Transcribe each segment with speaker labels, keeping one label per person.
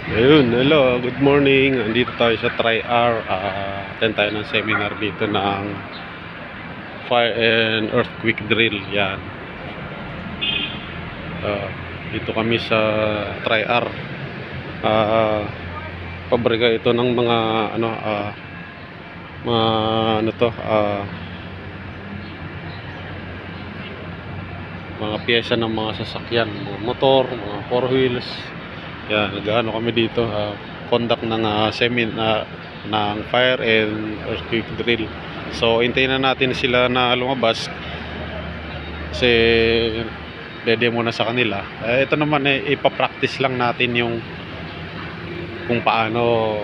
Speaker 1: Ayun, hello, good morning. Andito tayo sa Tri-R. Attend tayo ng seminar dito ng Fire and Earthquake Drill. Yan. Ah, Dito kami sa Tri-R. Ah, Pabrika ito ng mga mga ano to, mga piyesa ng mga sasakyan, mga motor, mga four wheels. Yan, nag-ano kami dito, conduct ng ng fire and earthquake drill. So, hintayin na natin sila na lumabas kasi dede muna sa kanila. Ito naman ipapractice lang natin yung kung paano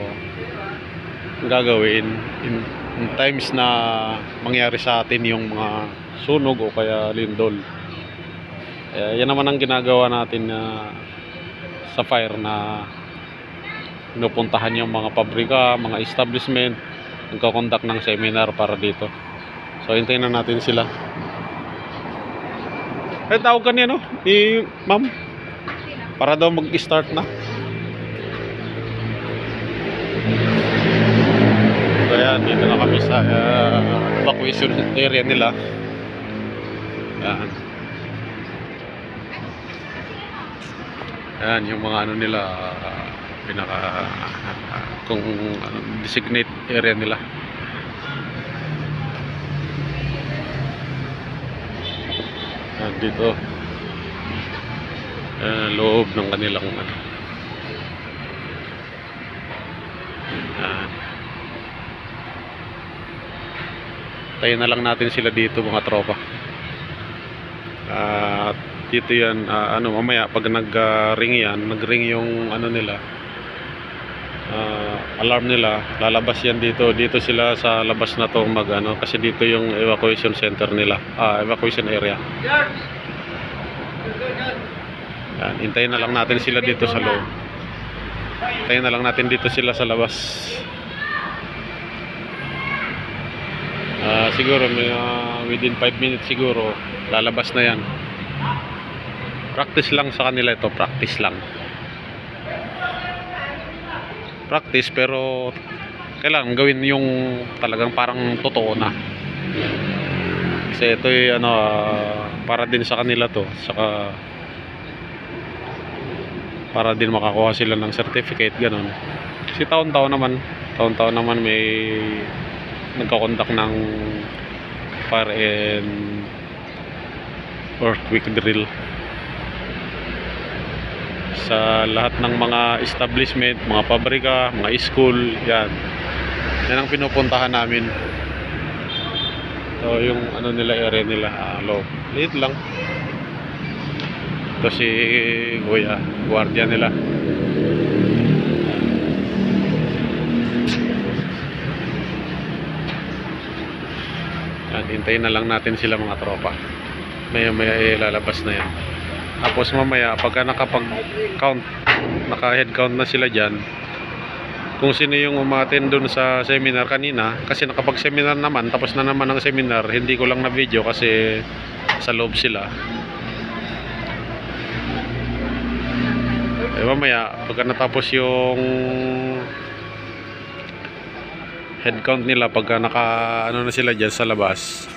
Speaker 1: gagawin in times na mangyari sa atin yung mga sunog o kaya lindol. Yan naman ang ginagawa natin sa fire na pinupuntahan yung mga pabrika, mga establishment, nagko-conduct ng seminar para dito. So, hintayin na natin sila. Tawag ka niya, no? Ni ma'am. Para daw mag-start na. So, ayan, dito na kami sa evacuation area nila. Ayan. Ayan, yung mga ano nila, pinaka kung designate area nila. Ayan, dito loob ng kanilang ano. Ayan. Tayo na lang natin sila dito mga tropa. At dito yan, mamaya pag nag-ring yan, nag-ring yung ano nila, alarm nila, lalabas yan dito. Dito sila sa labas na to kasi dito yung evacuation center nila, evacuation area. Yan, hintayin na lang natin sila dito sa loob. Hintayin na lang natin dito sila sa labas. Siguro within 5 minutes siguro lalabas na yan. Practice lang sa kanila ito, practice lang. Practice pero kailangan gawin yung talagang parang totoo na. Kasi ito para din sa kanila to, saka para din makakuha sila ng certificate, ganun. Kasi taon-taon naman may nagko-conduct ng fire and earthquake drill sa lahat ng mga establishment, mga pabrika, mga school. Yan ang pinupuntahan namin. So yung area nila, loob liit lang. Ito si Kuya, guardia nila. Yan, hintayin na lang natin sila mga tropa. Maya lalabas na yan. Tapos mamaya pagka nakapag-count, naka-head count na sila dyan, kung sino yung umattend dun sa seminar kanina, kasi nakapag-seminar naman, tapos na naman ang seminar, hindi ko lang na video kasi sa loob sila. Mamaya pagka natapos yung head count nila, pagka na sila dyan sa labas,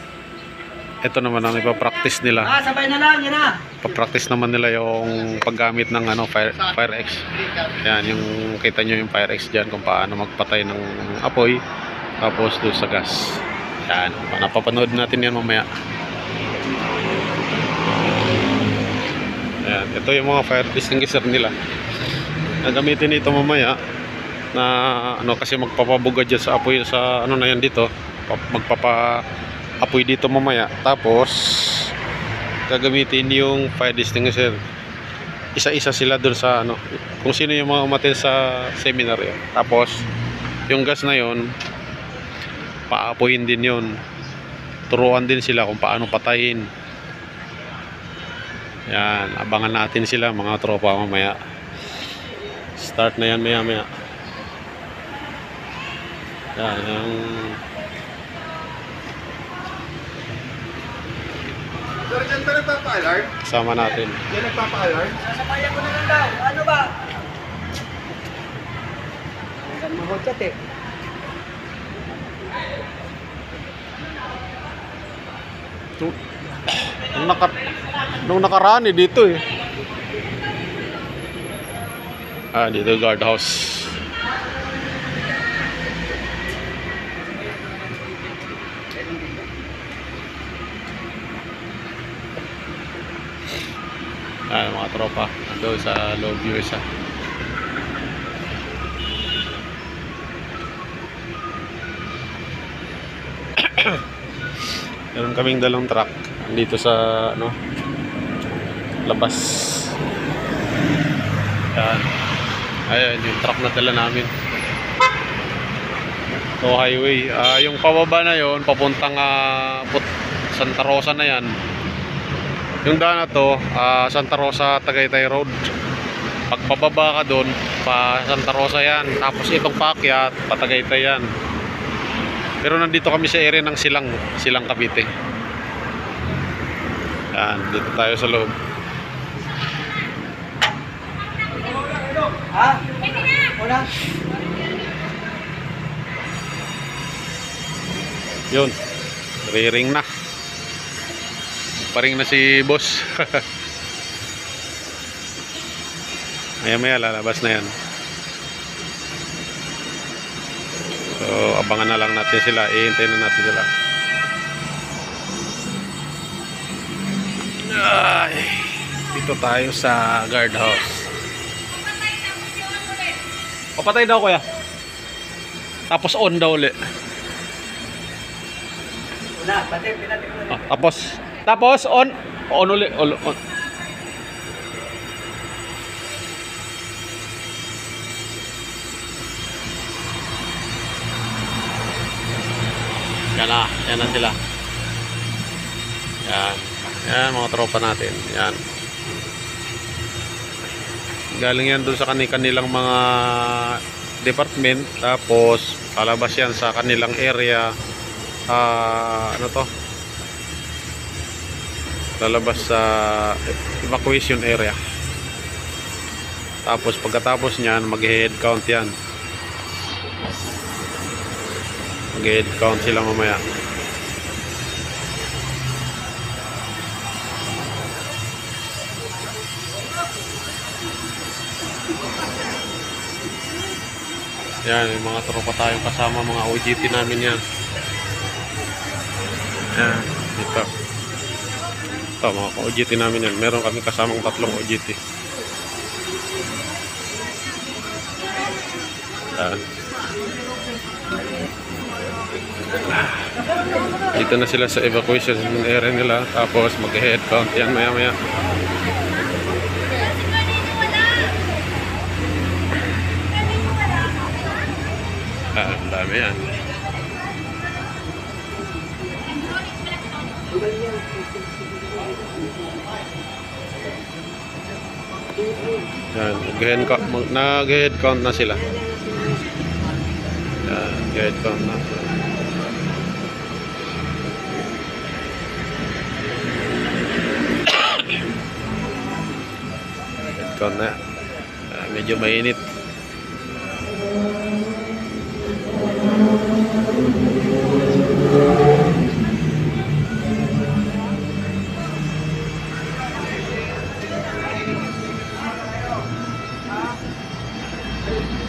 Speaker 1: ito naman ang ipapractice nila.
Speaker 2: Sabay na lang, yan na.
Speaker 1: Papractice naman nila yung paggamit ng Fire-X. Yan, yung kita nyo yung Fire-X dyan kung paano magpatay ng apoy tapos doon sa gas. Yan, napapanood natin yan mamaya. Yan, ito yung mga fire extinguisher nila. Gagamitin ito mamaya na kasi magpapabuga dyan sa apoy sa na yan dito. Apoy dito mamaya, tapos gagamitin yung fire extinguisher. Isa-isa sila doon sa kung sino yung mga umattend sa seminar yun. Tapos yung gas na yon, paapoyin din yon, turuan din sila kung paano patayin. Yan, abangan natin sila mga tropa mamaya. Start na yan maya. Yan yung
Speaker 2: Pero dyan ba nagpapa-alarm?
Speaker 1: kasama natin.
Speaker 2: Dyan nagpapa-alarm? Sasabayan ko na lang daw. Ano ba?
Speaker 3: Saan mahotset eh.
Speaker 1: Nung nakaraan dito eh. Dito guardhouse. Mga tropa doon sa loob yung isa. Meron kaming dalawang truck dito sa labas. Ayan yung truck na dala namin. So highway, yung pababa na yon papuntang Santa Rosa na yan. Yung daan na to, Santa Rosa Tagaytay Road. Pag pababa ka doon, pa Santa Rosa yan. Tapos itong paakyat, pa Tagaytay yan. Pero nandito kami sa area ng Silang Cavite. Yan, dito tayo sa loob.
Speaker 3: Ha? Wala.
Speaker 1: Yun, riring na. Paring na si boss. Maya lalabas na yan. So abangan na lang natin sila. Ihintayin na natin sila. Dito tayo sa guardhouse. Papatay daw kuya. Tapos on daw ulit.
Speaker 3: Wala, pati pinatay ko na.
Speaker 1: Tapos on ulit. On. Yan na sila. Yan mga tropa natin. Yan. Galing yan doon sa kanilang mga department. Tapos palabas yan sa kanilang area. Lalabas sa evacuation area. Tapos pagkatapos niyan mag-head count yan. Mag-head count sila mamaya. Yan, yung mga tropa tayong kasama, mga OJT namin yan. Yan, dito. Ito, mga OJT namin yan. Meron kami kasamang 3 OJT. Yan. Dito na sila sa evacuation area nila. Tapos mag-head count yan maya. Ang dami yan. Yan, nag-head count na sila. Yan, head count na. Head count na. Medyo mainit.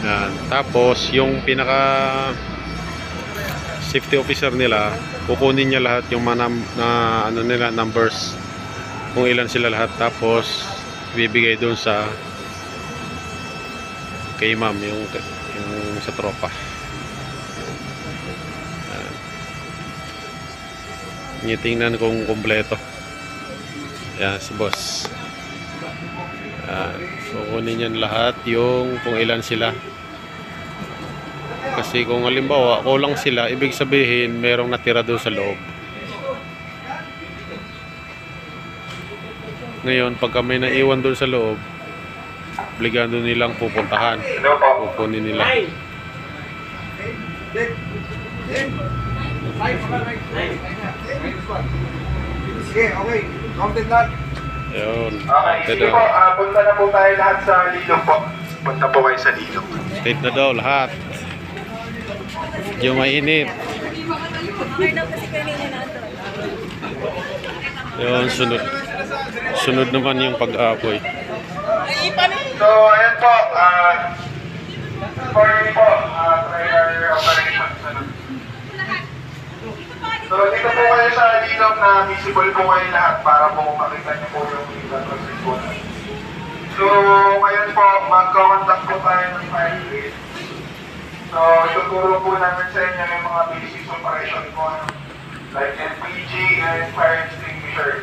Speaker 1: Yan. Tapos yung pinaka safety officer nila, kukunin niya lahat yung mga nila numbers, kung ilan sila lahat, tapos bibigay doon sa kay ma'am, yung sa tropa. Tingnan kung kumpleto. Yan si boss. So kunin yan lahat yung kung ilan sila. Kasi kung halimbawa kulang sila, ibig sabihin merong natira doon sa loob. Ngayon pagka may naiwan doon sa loob, obligado nilang pupuntahan. Kukunin nila.
Speaker 2: Okay. Counted na.
Speaker 1: Ayun.
Speaker 2: Okay, sige po. Punta na po tayo lahat sa Lilong po. Punta po kayo sa Lilong.
Speaker 1: State na daw lahat. Medyo mainit.
Speaker 4: Okay daw kasi kanina na ito.
Speaker 1: Yun, sunod. Sunod naman yung pag-aapoy.
Speaker 2: So, ayan po, sorry po, trailer operation. So, dito po kayo sa ilog na visible po kayo lahat para po makita niyo po yung ilog ng. So, ngayon po, mag-contact po tayo ng fire drill. So, tuturo po namin sa inyo yung mga basic operation po, like LPG and fire extinguisher.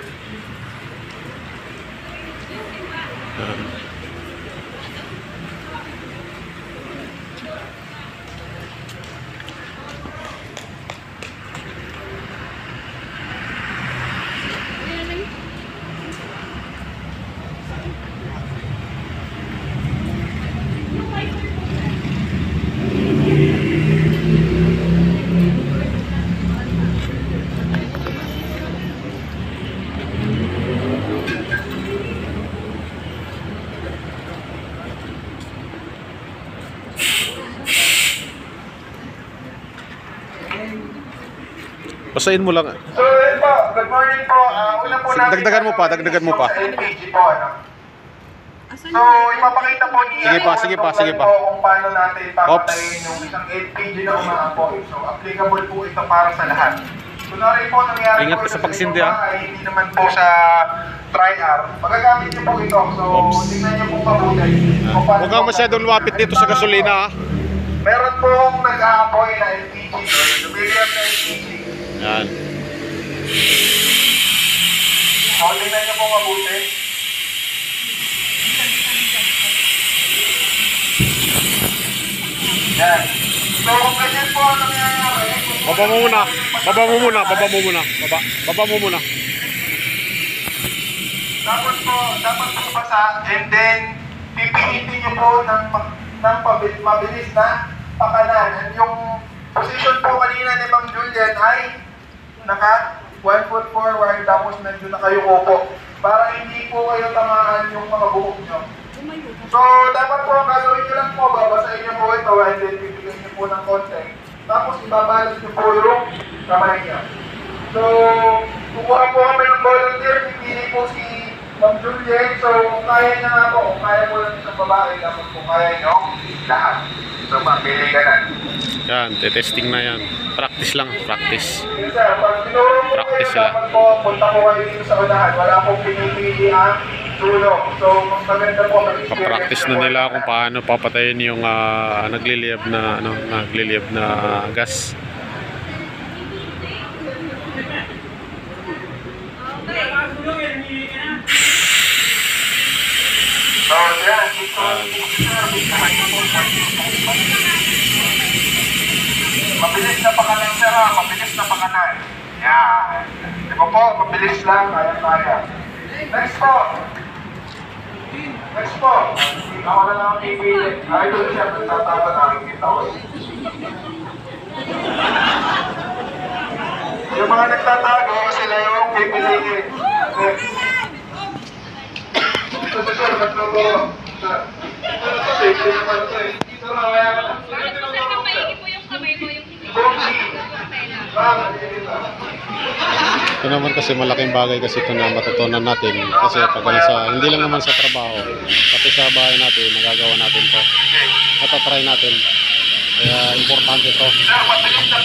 Speaker 1: Basahin mo lang.
Speaker 2: So, yun po. Good morning po. Una po namin...
Speaker 1: Dagdagan mo pa, dagdagan mo pa.
Speaker 2: Sa LPG po, ano? So, ipapakita po niya
Speaker 1: Sige pa.
Speaker 2: kung paano natin papatayin yung isang LPG na umaapoy. So, applicable po ito para sa lahat. Kunwari po, nangyari
Speaker 1: Ingat
Speaker 2: po
Speaker 1: ka sa
Speaker 2: ito
Speaker 1: pagsindi,
Speaker 2: inyong bahay, hindi naman po sa tri-R. Magagamit niyo po ito. So, tingnan niyo po mabuti. Kung paano
Speaker 1: Huwag kang masyadong lumapit dito sa gasolina, ha?
Speaker 2: Meron pong nag-aapoy na LPG. Lumiliam na LPG.
Speaker 1: Yan.
Speaker 2: So, tingnan niyo po mabuti. Yan. So, kung ganyan po ang nangyayari,
Speaker 1: Baba mo muna. Baba mo muna.
Speaker 2: dapat po basa, and then, pipilitin niyo po ng mabilis na pakanan. And yung position po kanina ni Ma'am Julian ay naka 1 foot forward, tapos medyo na kayo upo. Para hindi po kayo tamaan yung mga buhok niyo. So, dapat po, gagawin niyo lang po, babasahin niyo po ito, and then bibigyan niyo po ng konti. Tapos, ibabalance niyo po yung kamay niyo. So, kukuha po kami ng volunteer, pipili po si Ma'am Juliet. So, kung kaya niya nga po, kung kaya po lang isang babae, dapat po kaya niyo lahat. So, pili ka na.
Speaker 1: Yan, testing na yan. Practice lang, practice.
Speaker 2: Sir, pag tinuro mo
Speaker 1: Practice
Speaker 2: po,
Speaker 1: sila.
Speaker 2: dapat po, punta po kayo dito sa unahan. Wala pong pinipili ang tulong. So, mas maganda po mag-experience.
Speaker 1: Pa-practice na nila kung paano papatayin yung nagliliyab na gas.
Speaker 2: So, yan. Mabilis na pakanan, sir, ha? Mabilis na pakanan. Yan. Di ba po? Mabilis lang. Kaya-kaya. Next po. Ako na lang ang pipili. Idol siya. Nagtatawa na nakikita ko. Yung mga nagtatago, sila yung pipiliin. Next. Ito, sir. Nagtatago. Sir. Safety naman ito eh. Sir, mamaya ka na.
Speaker 1: Ito naman kasi malaking bagay kasi ito na matutunan natin kasi pag hindi lang naman sa trabaho, pati sa bahay natin, nagagawa natin to. Matatry natin. Kaya importante to.
Speaker 2: Sir, mabilis na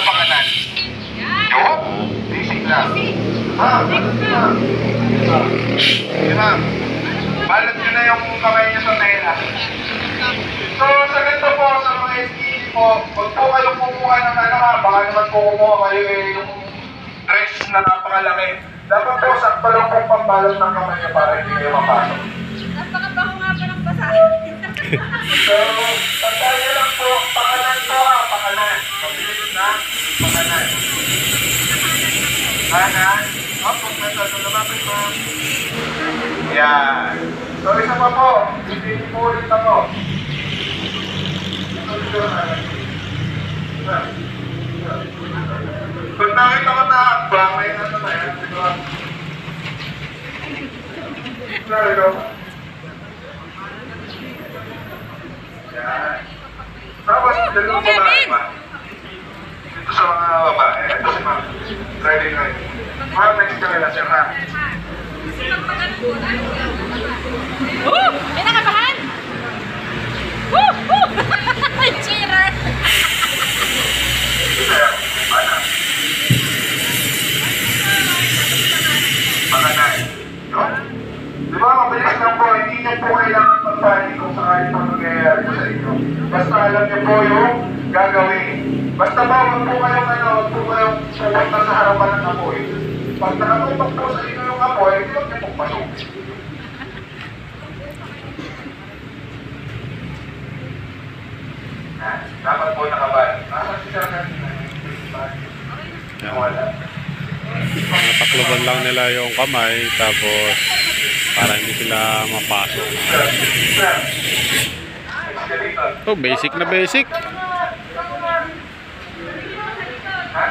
Speaker 2: pangalan. Yo? Basic lang. Balot na. Yun lang. Balot nyo na yung kamay nyo sa tela. So, sa ganito po, sa mga STD po, huwag po kayong kumuha ng baka naman po kumuha kayo yung dress na napakalaki. Dapat po, sakto lang pong pambalot ng kamay nyo para hindi kayo mapasok.
Speaker 4: Napakabaho nga pa ng basa.
Speaker 2: So, tandaan nyo lang po, pakanan po ha, pakanan. Mabilis na, pakanan. Kanan. Opo, nasa lumapit pa. Yan. So, isa pa po. Hindi po ulit ako. Pag nakita ko na hakbang, may nasa na yan. Siguro. There you go. Yan. Tapos, Diyan yung babae, ma'am. Ito sa mga babae. Ito si ma'am. Ready. Ma'am, next ka nila, sir, ha?
Speaker 4: May nakabahan! May cheerer!
Speaker 2: Sir, mana? Makanay. Yun? Di ba, mabilis lang po, hindi niyo po kailangan magpanik kung sakali po nangyayari po sa inyo. Basta alam niyo po yung gagawin. Basta ba, huwag po kayong pupunta sa harapan ng apoy. Pag nakatupak po sa inyo yung apoy, huwag niyo pong pasok. Dapat po nakabali. Nasa si Sir kanina. Wala.
Speaker 1: Takloban lang nila yung kamay, tapos para hindi sila mapasok.
Speaker 2: Sir.
Speaker 1: Oh, basic na basic.
Speaker 2: Ha?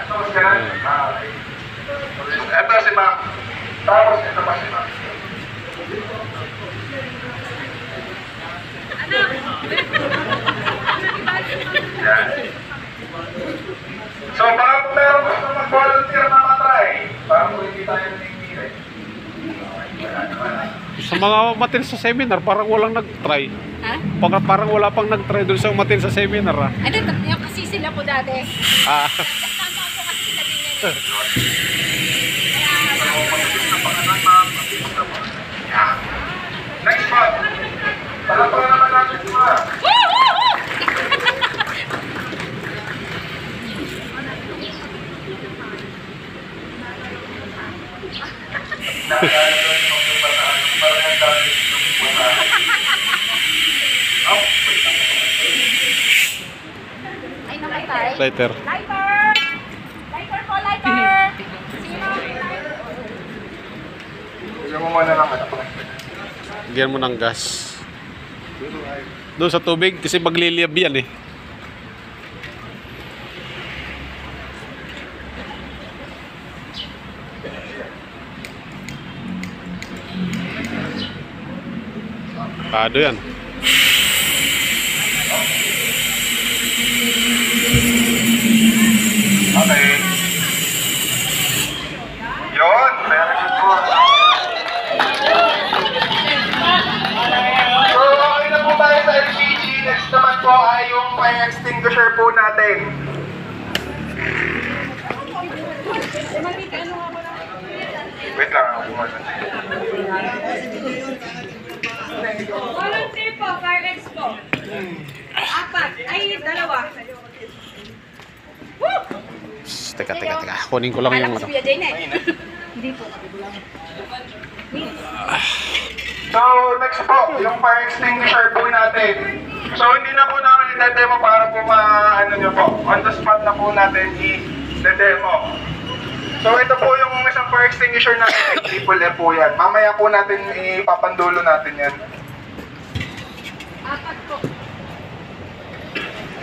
Speaker 2: Tapos ka na? Okay. Ito si ma'am. Tapos ito pa si ma'am. Yan. So, baka kung meron gusto mag-volunteer na matry, parang kung hindi tayo nanginginig.
Speaker 1: Sa mga umatin sa seminar, parang walang nag-try.
Speaker 4: Ha?
Speaker 1: Parang wala pang nag-try doon sa umatin sa seminar. Ah.
Speaker 4: Ano, yung kasi sila po dati.
Speaker 1: Ah.
Speaker 4: Tama po kasi sila din yan eh.
Speaker 2: Next one. Palaparan naman natin ito mga.
Speaker 4: Ay, namatay.
Speaker 1: Lighter.
Speaker 4: Lighter! Lighter po, lighter! Sino?
Speaker 2: Bigyan mo muna ng ano.
Speaker 1: Bigyan mo ng gas. Doon sa tubig, kasi magliliyab yan eh. Pado yan.
Speaker 2: Okay. Yun, very good po. So, okay na po tayo sa LPG. Next naman po ay yung fire extinguisher po natin. Wait lang, ako muna.
Speaker 4: Volunteer po, fire expo. Apat. Ay, dalawa. Woo!
Speaker 1: Teka. Kunin ko lang yung ano.
Speaker 4: Kuya Jane eh. Hindi po.
Speaker 2: So, next po, yung fire extinguisher po natin. So, hindi na po namin i-demo para po ano nyo po. On the spot na po natin i-demo. So, ito po yung isang fire extinguisher natin. Triple F po yan. Mamaya po natin ipapandulo natin yan.
Speaker 4: Apat po.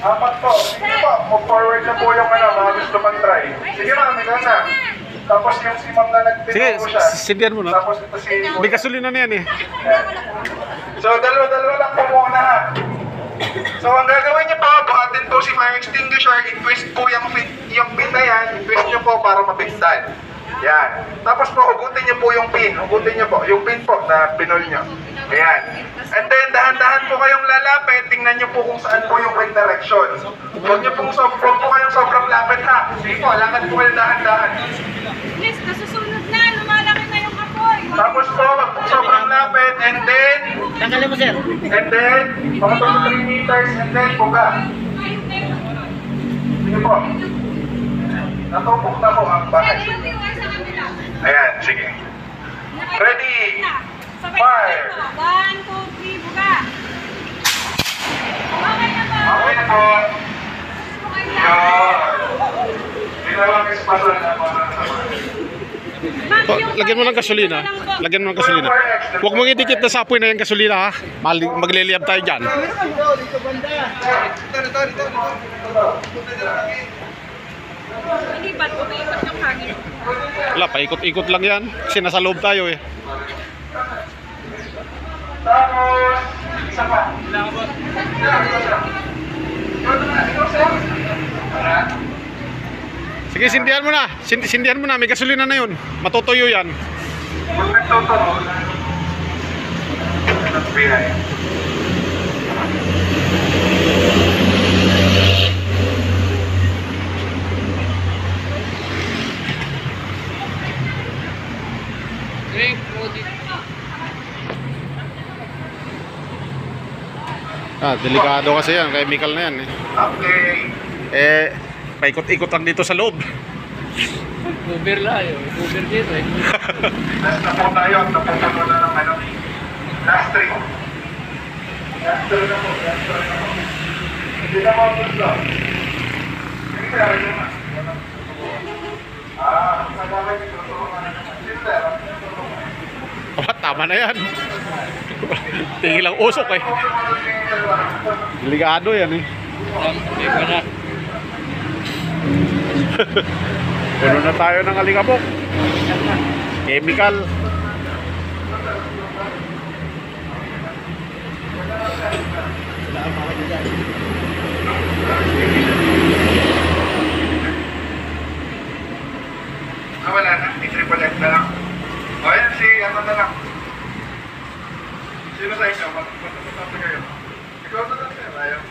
Speaker 2: Apat po. Sige po, move forward na po yung mga gusto pang try. Sige ma'am, ikaw na. Tapos yung si ma'am na
Speaker 1: Sige,
Speaker 2: nagtinong po siya.
Speaker 1: sindihan mo na.
Speaker 2: Tapos ito si...
Speaker 1: May gasolina na yan eh.
Speaker 2: So, dalawa lang po muna ha. So, ang gagawin niyo po, buhatin po si fire extinguisher, i-twist po yung pin na yan, i-twist niyo po para mapinsan. Yan. Tapos po, hugutin niyo po yung pin. Hugutin niyo po, yung pin po na pinol niyo. Ayan. And then, dahan-dahan po kayong lalapit, tingnan niyo po kung saan po yung right direction. Huwag po kayong sobrang lapit ha. Sige po, lakad po kayo dahan-dahan.
Speaker 4: Yes, nasusunod na. Lumalaki na yung apoy.
Speaker 2: Tapos po, wag po sobrang lapit, and then,
Speaker 3: Tanggalin mo, sir.
Speaker 2: mga 2 to 3 meters, and then, buga. Sige po. Natupok na po ang bahay. Ayan, sige. Ready? Fire!
Speaker 4: 1, 2, 3, buga. Okay na po.
Speaker 2: Okay na po. Yun. Ginawang espasyon na po.
Speaker 1: Oh, lagyan mo ng gasolina. Lagyan mo ng gasolina. Huwag mong idikit na sa apoy na yung gasolina ha. Magliliyab tayo dyan.
Speaker 4: Hindi ba tumiikot yung hangin?
Speaker 1: Wala, paikot-ikot lang yan. Kasi nasa loob tayo eh.
Speaker 2: Tapos, isa pa. Yun, ikaw, sir. Ha?
Speaker 1: Sige, sindihan mo na. Sindihan mo na. May gasolina na yun. Matutuyo yan.
Speaker 2: Kung nagtotoo, nagbigay.
Speaker 1: Delikado kasi yan. Chemical na yan eh.
Speaker 2: Okay.
Speaker 1: Paikot-ikot lang dito sa loob.
Speaker 3: Uber lang yun. Uber dito eh.
Speaker 2: Last na po tayo. Napupuno na ng ano. Last three. Last three na po. Last three na po. Hindi na mo gusto. Hindi kaya rin naman. Kailangan yung tutulungan na naman. Sir,
Speaker 1: Tama na yan. Tingin lang usok eh. Delikado yan eh.
Speaker 3: Sabi ko na.
Speaker 1: Puno na tayo ng alikabok. Chemical.
Speaker 2: wala na. I-triple X na lang. O yan, si ano na lang. Sino sa inyo? Matapos kayo. Ikaw na lang, sir. Ayaw.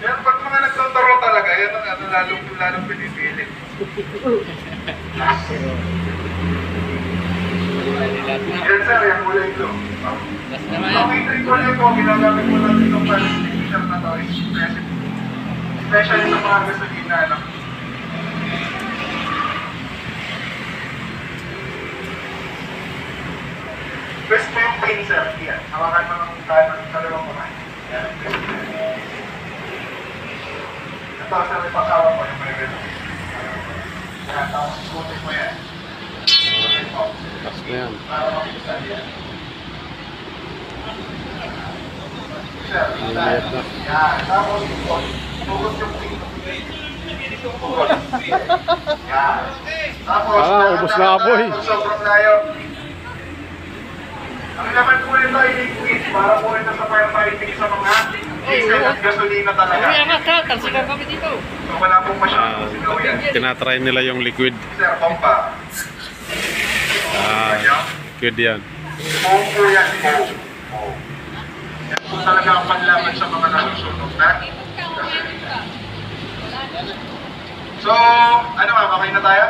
Speaker 2: Yan, pag mga nagtuturo talaga, yan ang ano, lalong pinipilit. Yan, sir, yung kulay ito. Okay, triple po, ginagamit mo natin itong pag-signature na to. Especially sa mga gasolina, ano. Best mo yung pain, sir. Yan. Hawakan mo ng dalawang kamay. Yan. Ito, sir, may pagkawa mo yung may gano'n. Yan, tapos ikutin mo yan. Ikutin mo.
Speaker 1: Tapos na yan.
Speaker 2: Para makita yan. Sir,
Speaker 1: Inayat na.
Speaker 2: yan. Tapos ikot. Ikot yung pain. Ikot. Yan. Tapos,
Speaker 1: Ubos na boy.
Speaker 2: sobrang layo. Ang laman po nito ay liquid para po ito sa firefighting sa mga diesel at gasolina talaga.
Speaker 3: Kaya nga ka, talsikan kami dito.
Speaker 2: So wala pong masyadong sigaw yan.
Speaker 1: Tinatry nila yung liquid.
Speaker 2: Sir, bomba.
Speaker 1: Liquid yan.
Speaker 2: Foam po yan, foam. Yan po talaga ang panlaban sa mga nasusunog na. So, ano ba? Okay na tayo?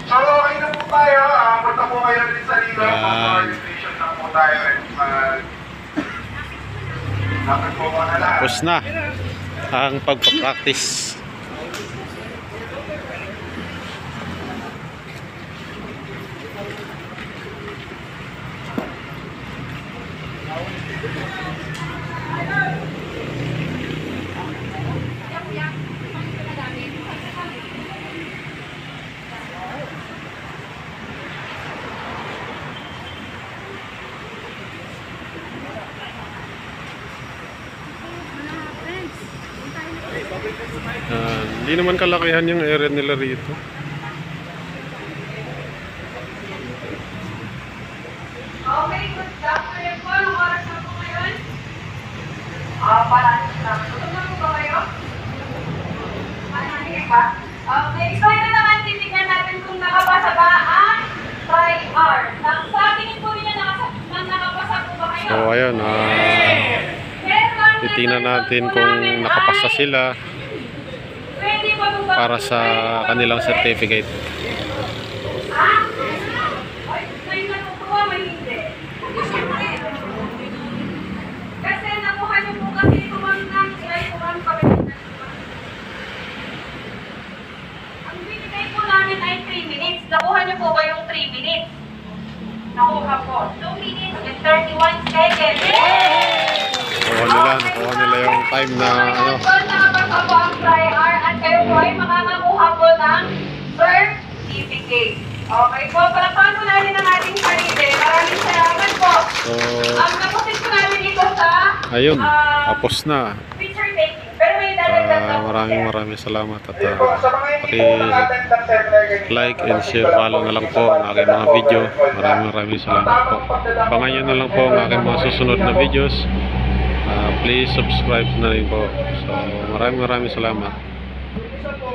Speaker 2: So, okay na po tayo. Punta po kayo din sa Lilo. Station na po tayo. Dapat po mga lahat.
Speaker 1: Tapos na ang pagpapractice. Hindi naman kalakihan yung area nila rito.
Speaker 4: Okay, good afternoon po. Anong oras na po ngayon? Parang na. Tutog na po ba kayo? Hindi ba? Okay, so ito naman titignan natin kung nakapasa ba ang try-R. Sa tingin po ninyo nakapasa po ba kayo?
Speaker 1: So ayun, titingnan natin kung nakapasa sila
Speaker 4: Pwede pa po ba
Speaker 1: para sa kanilang certificate.
Speaker 4: Ay, may natutuwa, may hindi. Kasi nakuha niyo po kasi tumang ng try tumang kami. Ang binigay po namin ay 3 minutes. Nakuha niyo po ba yung 3 minutes? Nakuha po. 2 minutes and 31 seconds.
Speaker 1: Nakuha nila yung time na ano.
Speaker 4: Nakapasa po ang try-R at kayo po ay makakakuha po ng certificate. Okay po, palakpakan po natin ang ating sarili. Maraming salamat po.
Speaker 1: So,
Speaker 4: Napusin po natin ito sa
Speaker 1: ayun, tapos na.
Speaker 4: picture taking. Pero may dadagdag na po.
Speaker 1: Maraming salamat at
Speaker 2: Yun po, sa mga hindi po nakattend ng seminar ganito,
Speaker 1: like and share, follow na lang po ang aking mga video. Maraming salamat po. Abangan nyo na lang po ang aking mga susunod na videos. Please subscribe na rin po. So maraming salamat.
Speaker 2: Isa po,